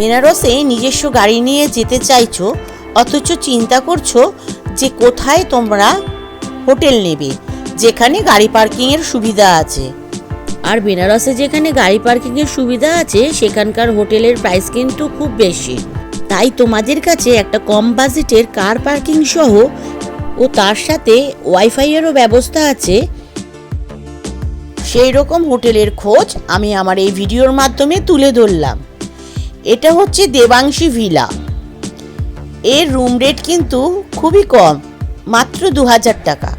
বেনারসে নিজস্ব গাড়ি নিয়ে যেতে চাইছো, অথচ চিন্তা করছো যে কোথায় তোমরা হোটেল নেবে যেখানে গাড়ি পার্কিংয়ের সুবিধা আছে। আর বেনারসে যেখানে গাড়ি পার্কিংয়ের সুবিধা আছে সেখানকার হোটেলের প্রাইস কিন্তু খুব বেশি। তাই তোমাদের কাছে একটা কম বাজেটের কার পার্কিং সহ ও তার সাথে ওয়াইফাইয়েরও ব্যবস্থা আছে সেই রকম হোটেলের খোঁজ আমি আমার এই ভিডিওর মাধ্যমে তুলে ধরলাম। এটা হচ্ছে দেবাংশী ভিলা। এর রুম রেট কিন্তু খুবই কম, মাত্র 2000 টাকা।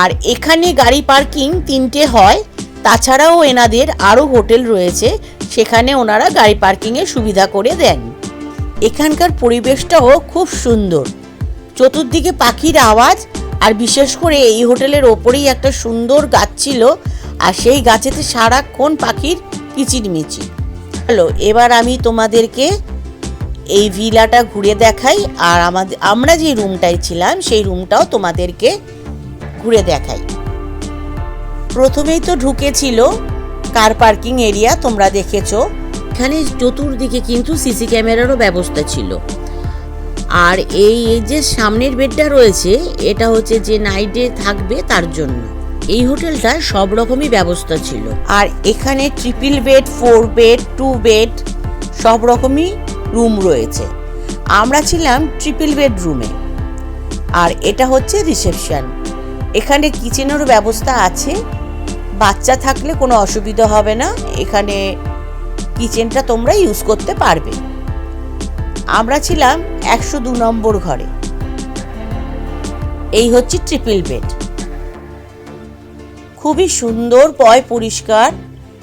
আর এখানে গাড়ি পার্কিং 3টে হয়, তাছাড়াও এনাদের আরও হোটেল রয়েছে, সেখানে ওনারা গাড়ি পার্কিংয়ের সুবিধা করে দেন। এখানকার পরিবেশটাও খুব সুন্দর, চতুর্দিকে পাখির আওয়াজ, আর বিশেষ করে এই হোটেলের ওপরেই একটা সুন্দর গাছ ছিল, আর সেই গাছেতে সারাক্ষণ পাখির কিচিরমিচির। চলো এবার আমি তোমাদেরকে এই ভিলাটা ঘুরে দেখাই, আর আমরা যে রুমটায় ছিলাম সেই রুমটাও তোমাদেরকে ঘুরে দেখাই। প্রথমেই তো ঢুকেছিল কার পার্কিং এরিয়া, তোমরা দেখেছো। এখানে চতুর্দিকে কিন্তু সিসি ক্যামেরারও ব্যবস্থা ছিল। আর এই যে সামনের বেডটা রয়েছে, এটা হচ্ছে যে নাইটে থাকবে তার জন্য। এই হোটেলটা সব রকমই ব্যবস্থা ছিল। আর এখানে 3 বেড, 4 বেড, 2 বেড সব রকমই রুম রয়েছে। আমরা ছিলাম 3 বেড রুমে। আর এটা হচ্ছে রিসেপশন। এখানে কিচেনেরও ব্যবস্থা আছে, বাচ্চা থাকলে কোনো অসুবিধা হবে না, এখানে কিচেনটা তোমরা ইউজ করতে পারবে। আমরা ছিলাম 102 নম্বর ঘরে। এই হচ্ছে 3 বেড, খুবই সুন্দর, পয় পরিষ্কার,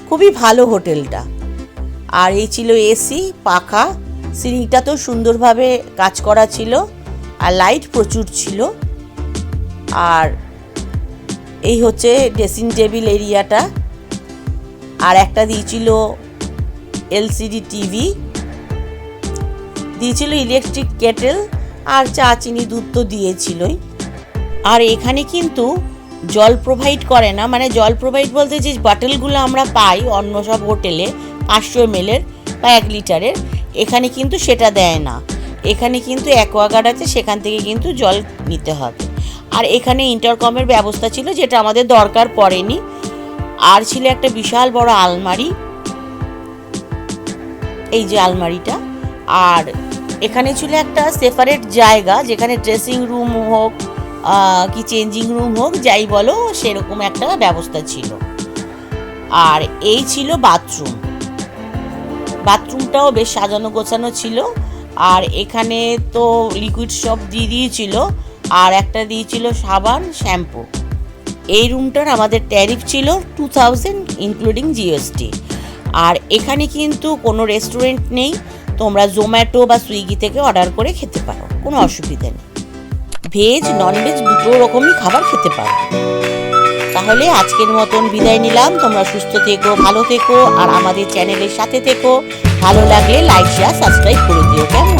খুবই ভালো হোটেলটা। আর এই ছিল এসি, পাখা, সিলিংটা তো সুন্দরভাবে কাজ করা ছিল, আর লাইট প্রচুর ছিল। আর এই হচ্ছে ড্রেসিং টেবিল এরিয়াটা। আর একটা দিয়েছিল এলসিডি টিভি, দিয়েছিল ইলেকট্রিক কেটেল, আর চা চিনি দুধ তো দিয়েছিলই। আর এখানে কিন্তু জল প্রোভাইড করে না, মানে জল প্রোভাইড বলতে যে বটলগুলো আমরা পাই অন্য সব হোটেলে 500 ml বা 1 লিটারের, এখানে কিন্তু সেটা দেয় না। এখানে কিন্তু অ্যাকোয়াগার্ড আছে, সেখান থেকে কিন্তু জল নিতে হবে। আর এখানে ইন্টারকমের ব্যবস্থা ছিল, যেটা আমাদের দরকার পড়েনি। আর ছিল একটা বিশাল বড় আলমারি, এই যে আলমারিটা। আর এখানে ছিল একটা সেপারেট জায়গা, যেখানে ড্রেসিং রুম হোক কি চেঞ্জিং রুম হোক, যাই বলো, সেরকম একটা ব্যবস্থা ছিল। আর এই ছিল বাথরুম। বাথরুমটাও বেশ সাজানো গোছানো ছিল। আর এখানে তো লিকুইড সব দিয়ে দিয়েছিল, আর একটা দিয়েছিল সাবান, শ্যাম্পু। এই রুমটার আমাদের ট্যারিফ ছিল 2000 ইনক্লুডিং জিএসটি। আর এখানে কিন্তু কোনো রেস্টুরেন্ট নেই, তোমরা জোম্যাটো বা সুইগি থেকে অর্ডার করে খেতে পারো, কোনো অসুবিধা নেই। ভেজ ননভেজ দুটো রকমই খাবার খেতে পারো। তাহলে আজকের মতন বিদায় নিলাম। তোমরা সুস্থ থেকো, ভালো থেকো, আর আমাদের চ্যানেলের সাথে থেকো। ভালো লাগলে লাইক, শেয়ার, সাবস্ক্রাইব করে দিও, কেমন?